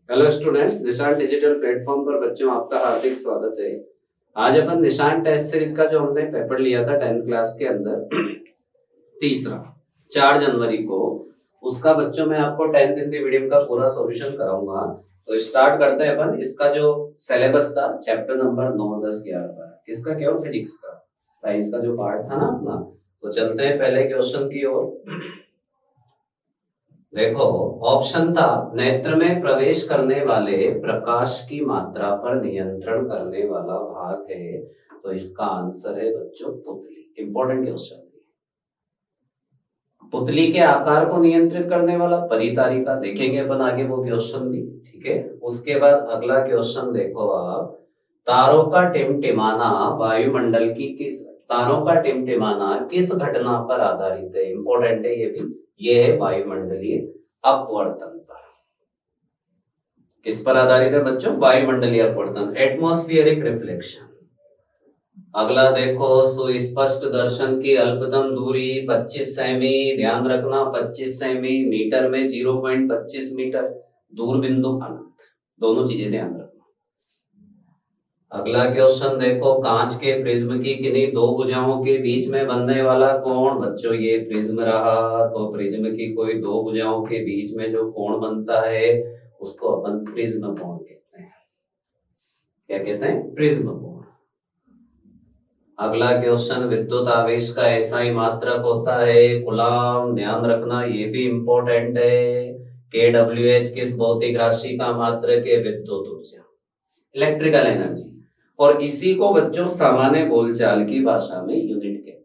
Hello students, निशान digital platform पर बच्चों आपका हार्दिक स्वागत है। आज अपन निशान टेस्ट सीरीज का जो हमने पेपर लिया था 10th क्लास के अंदर तीसरा 4 जनवरी को, उसका बच्चों मैं आपको 10th हिंदी मीडियम का पूरा सॉल्यूशन कराऊंगा। तो स्टार्ट करते हैं अपन। इसका जो सिलेबस था चैप्टर नंबर 9, 10, 11, 12 किसका केवल फिजिक्स का साइंस का जो पार्ट था ना अपना। तो चलते हैं पहले क्वेश्चन की ओर। देखो, ऑप्शन था नेत्र में प्रवेश करने वाले प्रकाश की मात्रा पर नियंत्रण करने वाला भाग है। तो इसका आंसर है बच्चों पुतली। Important question. पुतली के आकार को नियंत्रित करने वाला परितारिका, देखेंगे अपन आगे वो क्वेश्चन भी। ठीक है, उसके बाद अगला क्वेश्चन देखो आप। तारों का टिमटिमाना वायुमंडल की किस घटना पर आधारित है। इंपॉर्टेंट है ये भी। ये है वायुमंडलीय अपवर्तन पर। किस पर आधारित है बच्चों? वायुमंडलीय अपवर्तन, एटमॉस्फेरिक रिफ्लेक्शन। अगला देखो, सुस्पष्ट दर्शन की अल्पतम दूरी 25 सेमी। ध्यान रखना 25 सेमी, मीटर में 0.25 मीटर। दूर बिंदु अनंत, दोनों चीजें ध्यान रखना। अगला क्वेश्चन देखो, कांच के प्रिज्म की किन्हीं दो भुजाओं के बीच में बनने वाला कोण। बच्चों ये प्रिज्म रहा, तो प्रिज्म की कोई दो भुजाओं के बीच में जो कोण बनता है उसको अपन प्रिज्म कोण कहते हैं। क्या कहते हैं? प्रिज्म कोण। अगला क्वेश्चन, विद्युत आवेश का एसआई मात्रक होता है कूलम्ब। ध्यान रखना ये भी इंपॉर्टेंट है। KWH किस भौतिक राशि का मात्रक है? विद्युत ऊर्जा, इलेक्ट्रिकल एनर्जी। और इसी को बच्चों सामान्य बोलचाल की भाषा में यूनिट कहते हैं।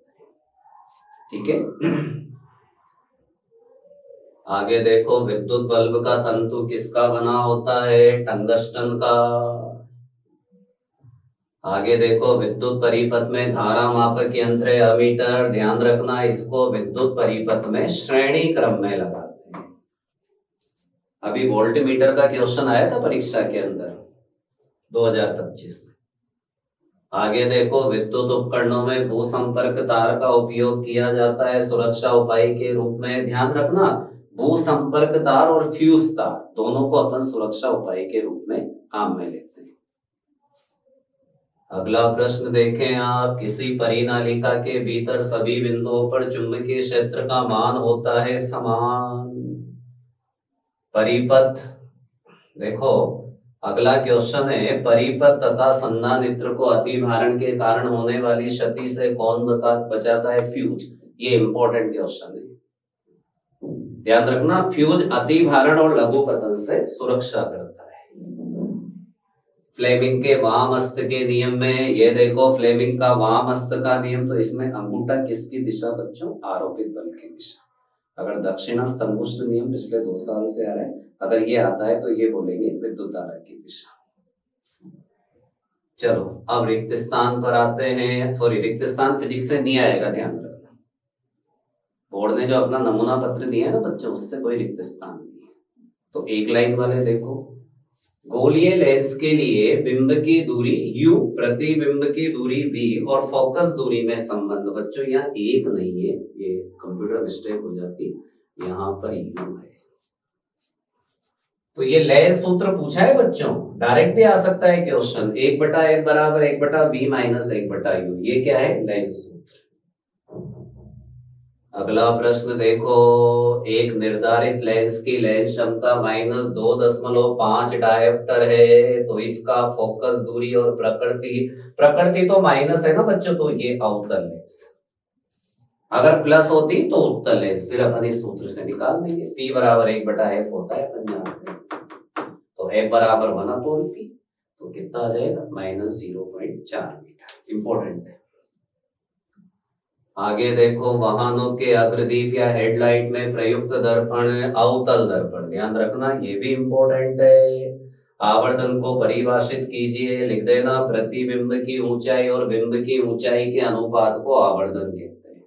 ठीक है। आगे देखो, विद्युत बल्ब का तंतु किसका बना होता है? टंगस्टन का। आगे देखो, विद्युत परिपथ में धारा मापक यंत्र है अमीटर। ध्यान रखना इसको विद्युत परिपथ में श्रेणी क्रम में लगाते हैं। अभी वोल्ट मीटर का क्वेश्चन आया था परीक्षा के अंदर 2025 में। आगे देखो, विद्युत उपकरणों में भू संपर्क तार का उपयोग किया जाता है सुरक्षा उपाय के रूप में। ध्यान रखना भू संपर्क तार और फ्यूज तार दोनों को अपन सुरक्षा उपाय के रूप में काम में लेते हैं। अगला प्रश्न देखें आप, किसी परिनालिका के भीतर सभी बिंदुओं पर चुंबकीय क्षेत्र का मान होता है समान। परिपथ देखो, अगला क्वेश्चन है, परिपथ तथा संधानित्र को अतिभारण के कारण होने वाली क्षति से कौन बचाता है? फ्यूज। ये इंपॉर्टेंट क्वेश्चन है, ध्यान रखना। फ्यूज अतिभारण और लघुपतन से सुरक्षा करता है। फ्लेमिंग के वाम हस्त के नियम में ये देखो, फ्लेमिंग का वाम हस्त का नियम, तो इसमें अंगूठा किसकी दिशा बच्चों? आरोपित बल की दिशा। अगर दक्षिणस्थ अंगुष्ठ नियम पिछले 2 साल से आ रहा है, अगर ये आता है तो ये बोलेंगे विद्युत धारा की दिशा। चलो अब रिक्त स्थान पर आते हैं। सॉरी, रिक्त स्थान फिजिक्स से नहीं आएगा, ध्यान रखना। बोर्ड ने जो अपना नमूना पत्र दिया है ना बच्चों, उससे कोई रिक्त स्थान नहीं है। तो एक लाइन वाले देखो, गोलीय लेंस के लिए बिंब की दूरी u, प्रतिबिंब की दूरी v और फोकस दूरी में संबंध। बच्चों यहाँ एक नहीं है, ये कंप्यूटर मिस्टेक हो जाती, यहाँ पर u है। तो ये लेंस सूत्र पूछा है बच्चों, डायरेक्ट भी आ सकता है क्वेश्चन। 1/f बराबर 1/v माइनस 1/u। ये क्या है? लेंस सूत्र। अगला प्रश्न देखो, एक निर्धारित लेंस की लेंस क्षमता -2.5 डायोप्टर है, तो इसका फोकस दूरी और प्रकृति तो माइनस है ना बच्चों, तो ये अवतल लेंस। अगर प्लस होती तो उत्तल लेंस। फिर अपन इस सूत्र से निकाल देंगे। P बराबर 1/f होता है, अपन जानते हैं। तो f बराबर 1/p, तो कितना आ जाएगा? -0.4 मीटर। इंपॉर्टेंट है। आगे देखो, वाहनों के अग्रदीप या हेडलाइट में प्रयुक्त दर्पण अवतल दर्पण। ध्यान रखना ये भी इंपॉर्टेंट है। आवर्धन को परिभाषित कीजिए, लिख देना प्रतिबिंब की ऊंचाई और बिंब की ऊंचाई के अनुपात को आवर्धन कहते हैं।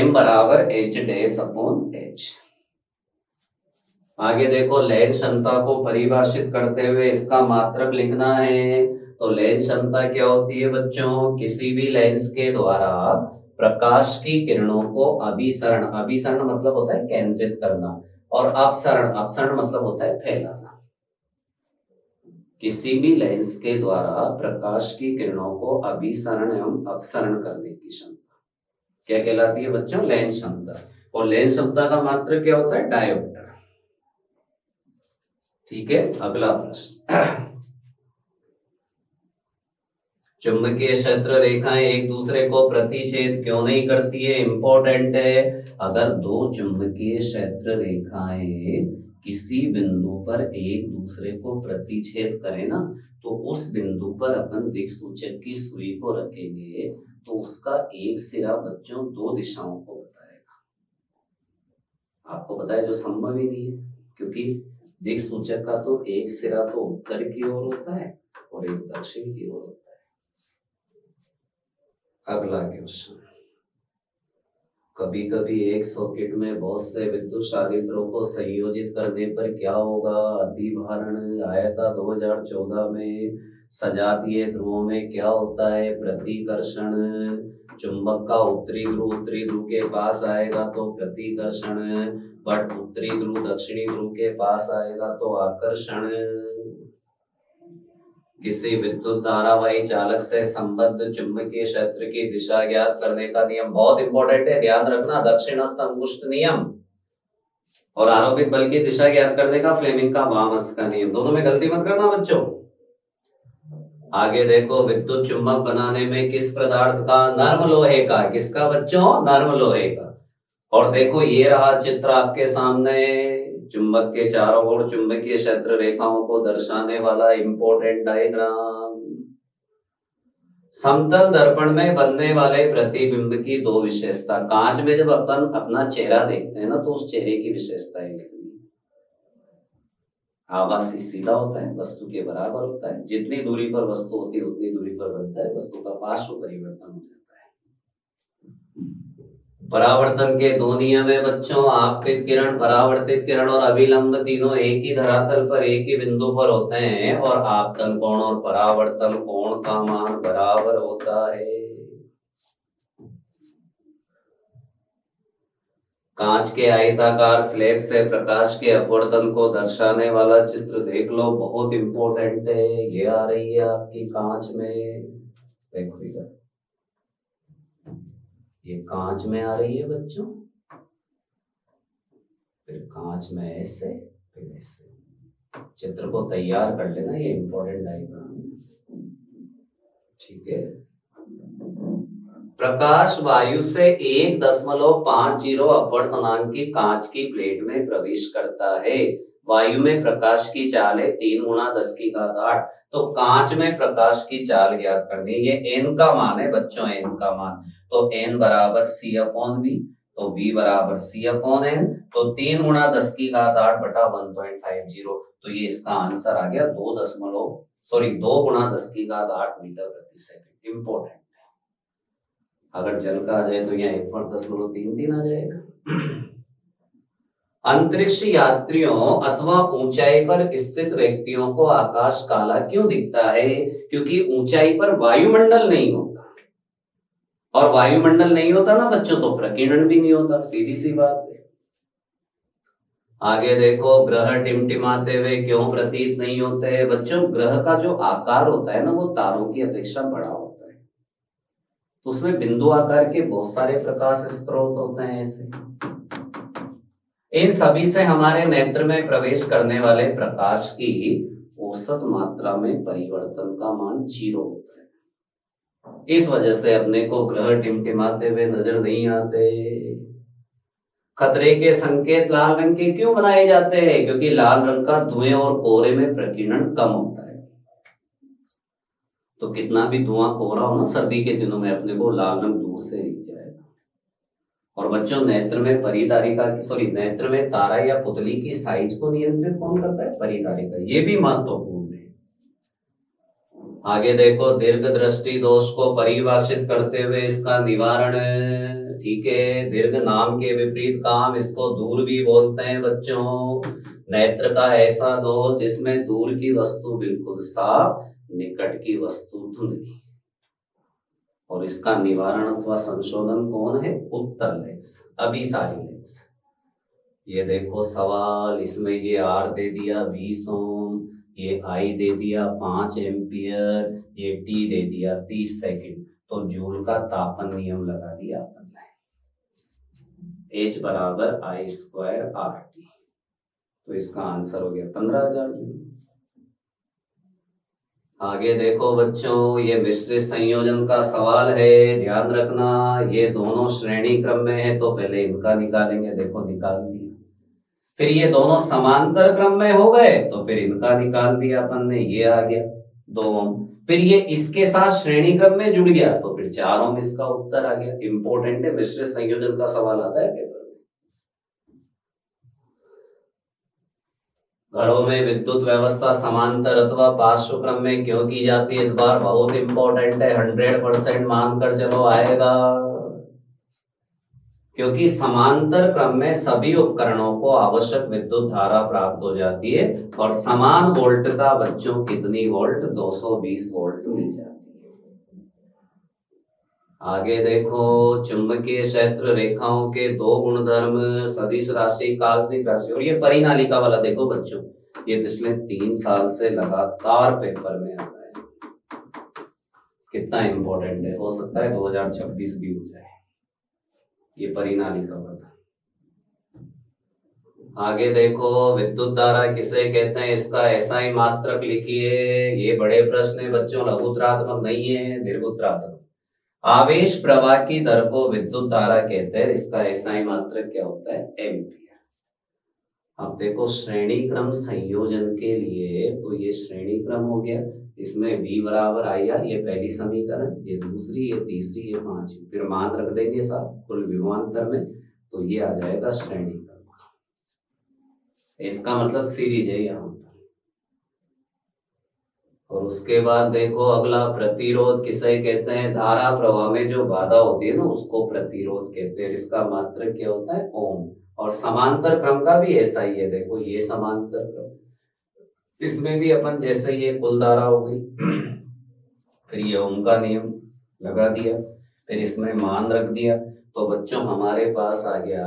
m बराबर h'/h। आगे देखो, लेंस क्षमता को परिभाषित करते हुए इसका मात्रक लिखना है। तो लेंस क्षमता क्या होती है बच्चों? किसी भी लेंस के द्वारा प्रकाश की किरणों को अभिसरण मतलब होता है केंद्रित करना, और अपसरण मतलब होता है फैलाना। किसी भी लेंस के द्वारा प्रकाश की किरणों को अभिसरण एवं अपसरण करने की क्षमता क्या कहलाती है बच्चों? लेंस क्षमता। और लेंस क्षमता का मात्रक क्या होता है? डायोप्टर। ठीक है, अगला प्रश्न। चुंबकीय क्षेत्र रेखाएं एक दूसरे को प्रतिच्छेद क्यों नहीं करती है? इंपॉर्टेंट है। अगर दो चुंबकीय क्षेत्र रेखाएं किसी बिंदु पर एक दूसरे को प्रतिच्छेद करें ना, तो उस बिंदु पर अपन दिक्सूचक की सुई को रखेंगे तो उसका एक सिरा बच्चों दो दिशाओं को बताएगा। आपको पता है जो संभव ही नहीं है, क्योंकि दिक्सूचक का तो एक सिरा तो उत्तर की ओर होता है और एक दक्षिण की ओर होता है। अगला क्वेश्चन। कभी कभी एक सॉकेट में बहुत से विद्युत चालित्रों को संयोजित करने पर क्या होगा? अतिभारण। आयता 2014 में सजातीय ध्रुवों में क्या होता है? प्रतिकर्षण। चुंबक का उत्तरी ध्रुव के पास आएगा तो प्रतिकर्षण, बट उत्तरी ध्रुव दक्षिणी ध्रुव के पास आएगा तो आकर्षण। किसी विद्युत धारावाही चालक से संबद्ध चुंबकीय क्षेत्र की दिशा ज्ञात करने का नियम बहुत इंपॉर्टेंट है, ध्यान रखना। दक्षिणस्थ अंगुष्ठ नियम और आरोपित बल की दिशा ज्ञात करने का फ्लेमिंग का वामस्थ का नियम। दोनों में गलती मत करना बच्चों। आगे देखो, विद्युत चुंबक बनाने में किस पदार्थ का? नर्म लोहे का। किसका बच्चों? नर्म लोहे का। और देखो ये रहा चित्र आपके सामने, चुंबक के चारों ओर चुंबकीय क्षेत्र रेखाओं को दर्शाने वाला इंपॉर्टेंट डायग्राम। समतल दर्पण में बनने वाले प्रतिबिंब की दो विशेषता। कांच में जब अपन अपना चेहरा देखते हैं ना, तो उस चेहरे की विशेषताएं लिखनी। आभासी सीधा होता है, वस्तु के बराबर होता है, जितनी दूरी पर वस्तु होती है उतनी दूरी पर बनता है, वस्तु का पार्श्व परिवर्तन हो जाता है। परावर्तन के दो नियम है बच्चों, आपतित किरण, परावर्तित किरण और अभिलंब तीनों एक ही धरातल पर एक ही बिंदु पर होते हैं और आपतन कोण और परावर्तन कोण का मान बराबर होता है। कांच के आयताकार स्लैब से प्रकाश के अपवर्तन को दर्शाने वाला चित्र देख लो, बहुत इंपॉर्टेंट है। ये आ रही है आपकी कांच में, देखो इधर, ये कांच में आ रही है बच्चों, फिर कांच में ऐसे, फिर ऐसे। चित्र को तैयार कर लेना, ये इंपॉर्टेंट डायग्राम है। ठीक है। प्रकाश वायु से 1.50 अपवर्तनांक की कांच की प्लेट में प्रवेश करता है। वायु में प्रकाश की चाल है 3 × 10⁸। तो कांच में प्रकाश की चाल ज्ञात करनी है। ये n का मान है बच्चों, n का मान। तो n बराबर c/v, तो v बराबर c/n, तो 3 × 10⁸ बटा 1.50। तो ये इसका आंसर आ गया 2 × 10⁸ मीटर प्रति सेकंड। इंपॉर्टेंट। अगर जल का आ जाए तो यहाँ 1.33 आ जाएगा। अंतरिक्ष यात्रियों अथवा ऊंचाई पर स्थित व्यक्तियों को आकाश काला क्यों दिखता है? क्योंकि ऊंचाई पर वायुमंडल नहीं होता, और वायुमंडल नहीं होता ना बच्चों तो प्रकीर्णन भी नहीं होता, सीधी सी बात है। आगे देखो, ग्रह टिमटिमाते हुए क्यों प्रतीत नहीं होते? बच्चों ग्रह का जो आकार होता है ना, वो तारों की अपेक्षा बड़ा होता है, तो उसमें बिंदु आकार के बहुत सारे प्रकाश स्रोत होते हैं ऐसे। इन सभी से हमारे नेत्र में प्रवेश करने वाले प्रकाश की औसत मात्रा में परिवर्तन का मान 0 होता है। इस वजह से अपने को ग्रह टिमटिमाते हुए नजर नहीं आते। खतरे के संकेत लाल रंग के क्यों बनाए जाते हैं? क्योंकि लाल रंग का धुएं और कोहरे में प्रकीर्णन कम होता है। तो कितना भी धुआं कोहरा हो ना सर्दी के दिनों में, अपने को लाल रंग दूर से दिख जाएगा। और बच्चों नेत्र में तारा या पुतली की साइज को नियंत्रित कौन करता है? परितारिका। ये भी महत्वपूर्ण है। आगे देखो, दीर्घ दृष्टि दोष को परिभाषित करते हुए इसका निवारण। ठीक है, दीर्घ नाम के विपरीत काम, इसको दूर भी बोलते हैं बच्चों। नेत्र का ऐसा दोष जिसमें दूर की वस्तु बिल्कुल साफ, निकट की वस्तु धुंधली, और इसका निवारण अथवा संशोधन कौन है? उत्तर लेंस, अभिसारी लेंस। ये देखो सवाल, इसमें ये R दे दिया 20 ओम, ये आई दे दिया 5 एम्पियर, ये टी दे दिया 30 सेकंड, तो जूल का तापन नियम लगा दिया अपन ने, H बराबर I स्क्वायर RT। तो इसका आंसर हो गया 15,000 जूल। आगे देखो बच्चों, ये मिश्रित संयोजन का सवाल है, ध्यान रखना। ये दोनों श्रेणी क्रम में है तो पहले इनका निकालेंगे, देखो निकाल दिया। फिर ये दोनों समांतर क्रम में हो गए तो फिर इनका निकाल दिया अपन ने, ये आ गया 2 ओम। फिर ये इसके साथ श्रेणी क्रम में जुड़ गया तो फिर 4 ओम इसका उत्तर आ गया। इंपॉर्टेंट है, मिश्रित संयोजन का सवाल आता है पेपर में। घरों में विद्युत व्यवस्था समांतर अथवा पार्श्व क्रम में क्यों की जाती है, इस बार बहुत इंपॉर्टेंट है, 100% मानकर चलो आएगा। क्योंकि समांतर क्रम में सभी उपकरणों को आवश्यक विद्युत धारा प्राप्त हो जाती है और समान वोल्ट का बच्चों कितनी वोल्ट, 220 वोल्ट मिल जाती है। आगे देखो, चुंबकीय क्षेत्र रेखाओं के 2 गुणधर्म, सदिश राशि, काल्पनिक राशि, और ये परिनालिका वाला देखो बच्चों, ये पिछले 3 साल से लगातार पेपर में आ रहा है। कितना इंपॉर्टेंट है, हो सकता है 2026 भी हो जाए ये परिनालिका वाला। आगे देखो, विद्युत धारा किसे कहते हैं, इसका SI मात्रक लिखिए। ये बड़े प्रश्न है बच्चों, लघुत्तरात्मक नहीं है, दीर्घोत्तरात्मक। आवेश प्रवाह की दर को विद्युत धारा कहते हैं, इसका SI मात्रक क्या होता है, एम्पियर। अब देखो श्रेणी क्रम संयोजन के लिए, तो ये श्रेणी क्रम हो गया, इसमें V बराबर IR, ये पहली समीकरण, ये दूसरी, ये तीसरी, ये 5, फिर मान रख देंगे साहब कुल विभवांतर में, तो ये आ जाएगा श्रेणी क्रम। इसका मतलब सीरीज है यहाँ पर। और उसके बाद देखो अगला, प्रतिरोध किसे कहते हैं, धारा प्रवाह में जो बाधा होती है ना उसको प्रतिरोध कहते हैं, इसका मात्रक क्या होता है, ओम। और समांतर क्रम का भी ऐसा ही है, देखो ये समांतर क्रम, इसमें भी अपन जैसे ये कुल धारा हो गई, फिर ये ओम का नियम लगा दिया, फिर इसमें मान रख दिया, तो बच्चों हमारे पास आ गया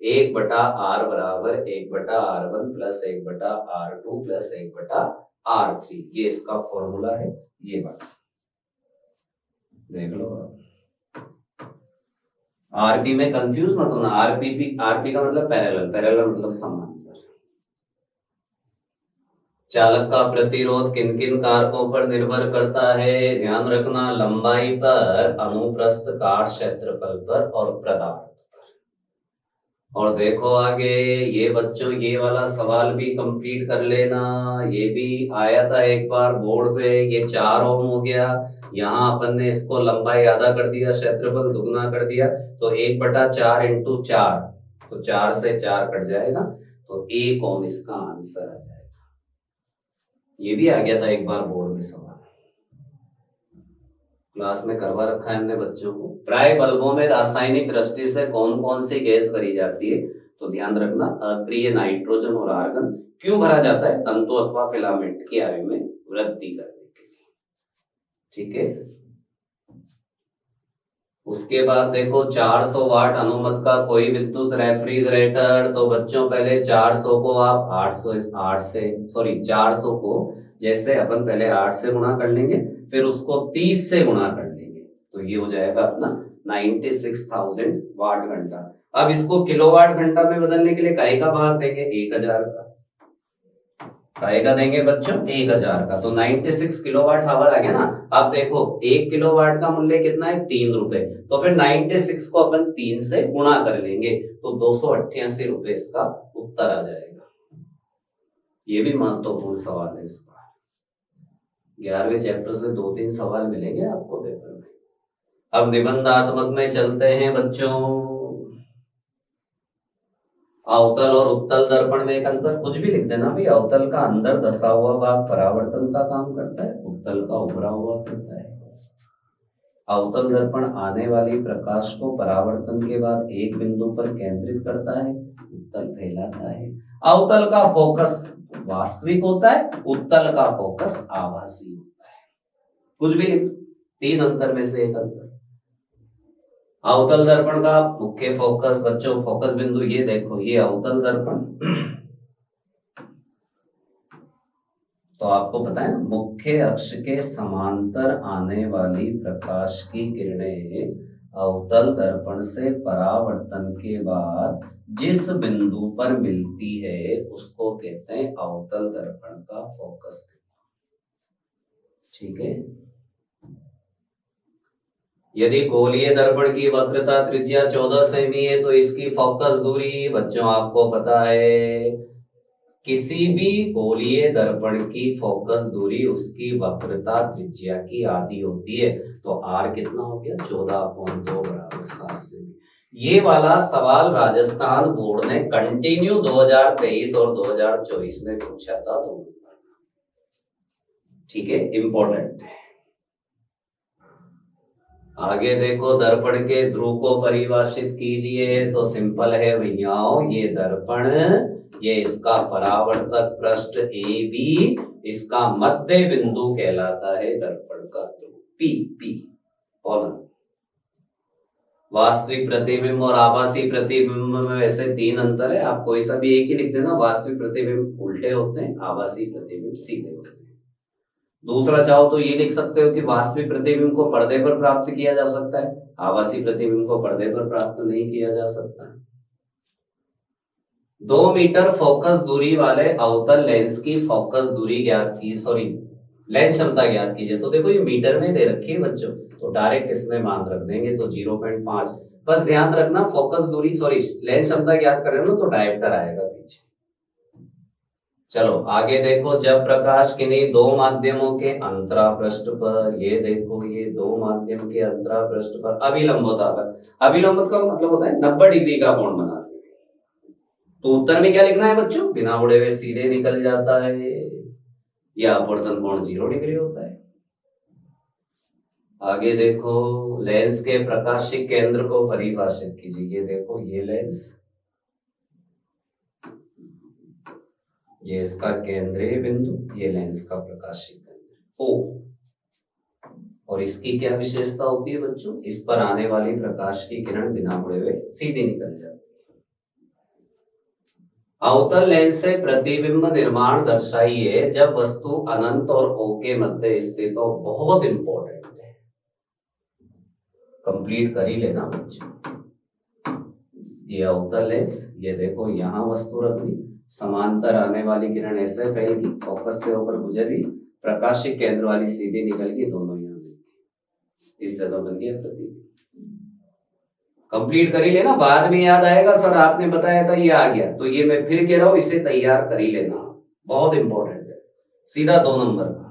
1/R बराबर 1/R1 plus 1/R2 plus 1/R3। ये इसका फॉर्मूला है, ये बात देख लो। आरपी में कंफ्यूज मत होना, आरपी का मतलब पैरेलल, पैरेलल मतलब समांतर। चालक का प्रतिरोध किन किन कारकों पर निर्भर करता है, ध्यान रखना, लंबाई पर, अनुप्रस्थ काट क्षेत्रफल पर और पदार्थ पर। और देखो आगे, ये बच्चों ये वाला सवाल भी कंप्लीट कर लेना, ये भी आया था एक बार बोर्ड पे। ये 4 ओम हो गया, यहाँ अपन ने इसको लंबाई आधा कर दिया, क्षेत्रफल दुगना कर दिया, तो 1/4 इंटू 4, तो 4 से 4 कट जाएगा, तो 1 ओम इसका आंसर आ जाएगा। ये भी आ गया था एक बार बोर्ड में सवाल, क्लास में करवा रखा है हमने बच्चों को। प्राय बल्बों में रासायनिक दृष्टि से कौन कौन सी गैस भरी जाती है, तो ध्यान रखना, अक्रिय नाइट्रोजन और आर्गन। क्यों भरा जाता है, तंतु अथवा फिलामेंट की आयु में वृद्धि करने के लिए, ठीक है। उसके बाद देखो 400 वाट अनुमत का कोई विद्युत रेफ्रिजरेटर, तो बच्चों पहले 400 को आप 400 को जैसे अपन पहले 8 से गुणा कर लेंगे, फिर उसको 30 से गुणा कर लेंगे, तो ये हो जाएगा अपना 96,000 वाट घंटा। अब इसको किलोवाट घंटा में बदलने के लिए काहे का भाग देंगे, 1000 का, काहे का देंगे बच्चों, 1000 का, तो 96 किलोवाट आवर आ गया ना। अब देखो 1 किलोवाट का मूल्य कितना है, 3 रुपए, तो फिर 96 को अपन 3 से गुणा कर लेंगे, तो 288 रुपए इसका उत्तर आ जाएगा। ये भी महत्वपूर्ण सवाल है इस बार, 11वें चैप्टर से 2-3 सवाल मिलेंगे आपको पेपर में। अब निबंधात्मक में चलते हैं बच्चों। अवतल और उत्तल दर्पण में एक अंतर, कुछ भी लिख देना भाई, अवतल का अंदर धसा हुआ भाग परावर्तन का काम करता है, उत्तल का उभरा हुआ करता है। अवतल दर्पण आने वाली प्रकाश को परावर्तन के बाद एक बिंदु पर केंद्रित करता है, उत्तल फैलाता है। अवतल का फोकस वास्तविक होता है, उत्तल का फोकस आभासी होता है। कुछ भी लिख, 3 अंतर में से एक अंतर। अवतल दर्पण का मुख्य फोकस बच्चों, फोकस बिंदु ये देखो, ये अवतल दर्पण, तो आपको पता है ना, मुख्य अक्ष के समांतर आने वाली प्रकाश की किरणें अवतल दर्पण से परावर्तन के बाद जिस बिंदु पर मिलती है उसको कहते हैं अवतल दर्पण का फोकस बिंदु। ठीक है। यदि गोलीय दर्पण की वक्रता त्रिज्या 14 सेमी है तो इसकी फोकस दूरी बच्चों आपको पता है, किसी भी गोलीय दर्पण की फोकस दूरी उसकी वक्रता त्रिज्या की आधी होती है। तो R कितना हो गया, 14/2 बराबर 7 सेमी। ये वाला सवाल राजस्थान बोर्ड ने कंटिन्यू 2023 और 2024 में पूछा था। तो ठीक है, इंपॉर्टेंट है। आगे देखो, दर्पण के ध्रुव को परिभाषित कीजिए। तो सिंपल है भैया, ये दर्पण, ये इसका परावर्तक पृष्ठ AB, इसका मध्य बिंदु कहलाता है दर्पण का ध्रुव P कॉलम। वास्तविक प्रतिबिंब और आभासी प्रतिबिंब में वैसे 3 अंतर है, आप कोई सा भी एक ही लिख देना। वास्तविक प्रतिबिंब उल्टे होते हैं, आभासी प्रतिबिंब सीधे होते हैं। दूसरा चाहो तो ये लिख सकते हो कि वास्तविक प्रतिबिंब को पर्दे पर प्राप्त किया जा सकता है, आभासी प्रतिबिंब को पर्दे पर प्राप्त नहीं किया जा सकता। 2 मीटर फोकस दूरी वाले अवतल लेंस की फोकस दूरी ज्ञात की, लेंस क्षमता ज्ञात कीजिए। तो देखो ये मीटर में दे रखी है बच्चों, तो डायरेक्ट इसमें मान रख देंगे, तो 0.5। बस ध्यान रखना, फोकस दूरी लेंस क्षमता ज्ञात कर रहे हो तो डायोप्टर आएगा पीछे। चलो आगे देखो, जब प्रकाश किन्हीं 2 माध्यमों के अंतरापृष्ठ पर, ये देखो ये 2 माध्यम के अंतरापृष्ठ पर अभिलंब होता है। अभिलंब का मतलब होता है 90 डिग्री का कोण बनाते हैं। तो उत्तर में क्या लिखना है बच्चों, बिना उड़े हुए सीधे निकल जाता है, या अपवर्तन कोण 0 डिग्री होता है। आगे देखो, लेंस के प्रकाशिक केंद्र को परिभाषित कीजिए। ये देखो ये लेंस, ये इसका केंद्रीय बिंदु, ये लेंस का प्रकाशिक केंद्र O। और इसकी क्या विशेषता होती है बच्चों, इस पर आने वाली प्रकाश की किरण बिना मुड़े हुए सीधी निकल जाती है। अवतल लेंस से प्रतिबिंब निर्माण दर्शाइए जब वस्तु अनंत और O के मध्य स्थित हो। बहुत इंपॉर्टेंट है, कंप्लीट कर ही लेना बच्चों। ये अवतल लेंस, ये देखो यहां वस्तु रख दी, समांतर आने वाली किरण ऐसे फैलेगी, फोकस से होकर गुजरी, प्रकाशिक केंद्र वाली सीधी निकल गई, दोनों यहाँ मिल गई, इस जगह बन गया प्रतिबिंब। कंप्लीट कर ही लेना, बाद में याद आएगा सर आपने बताया था ये आ गया, तो ये मैं फिर कह रहा हूं, इसे तैयार कर ही लेना, बहुत इंपॉर्टेंट है। सीधा 2 नंबर का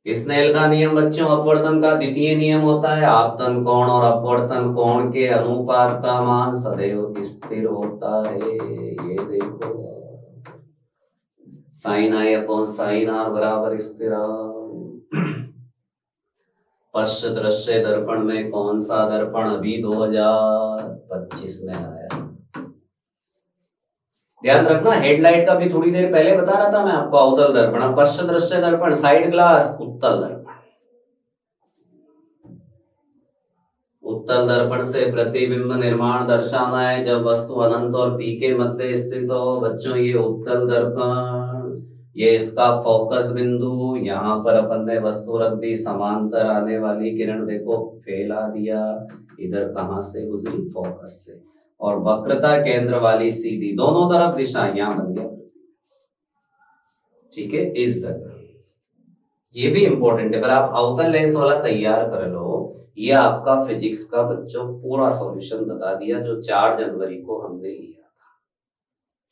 स्नेल का नियम बच्चों, अपवर्तन का द्वितीय नियम होता है, आपतन कोण और अपवर्तन कोण के अनुपात का मान सदैव स्थिर होता है। ये देखो, sin I upon sin R बराबर स्थिरांक। पश्च दृश्य दर्पण में कौन सा दर्पण अभी 2025 में आया? ध्यान रखना, हेडलाइट का भी थोड़ी देर पहले बता रहा था मैं आपको, अवतल दर्पण, पश्च दृश्य दर्पण, साइड ग्लास, उत्तल दर्पण। उत्तल दर्पण से प्रतिबिंब निर्माण दर्शाना है जब वस्तु अनंत और P के मध्य स्थित हो। बच्चों ये उत्तल दर्पण, ये इसका फोकस बिंदु, यहाँ पर अपन ने वस्तु रख दी, समांतर आने वाली किरण देखो फैला दिया, इधर कहां से गुजरी, फोकस से, और वक्रता केंद्र वाली सीधी, दोनों तरफ दिशा यहाँ बन गया। ठीक है, इस जगह ये भी इंपॉर्टेंट है, पर आप अवतल लेंस वाला तैयार कर लो। ये आपका फिजिक्स का बच्चों पूरा सॉल्यूशन बता दिया जो 4 जनवरी को हमने लिया था।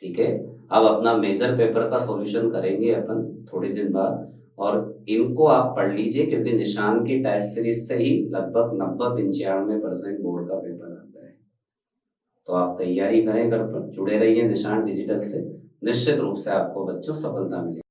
ठीक है, अब अपना मेजर पेपर का सॉल्यूशन करेंगे अपन थोड़ी दिन बाद, और इनको आप पढ़ लीजिए क्योंकि निशान की टेस्ट सीरीज से ही लगभग 90-95% बोर्ड का पेपर आता है। तो आप तैयारी करें, घर पर जुड़े रहिए निशान डिजिटल से, निश्चित रूप से आपको बच्चों सफलता मिलेगी।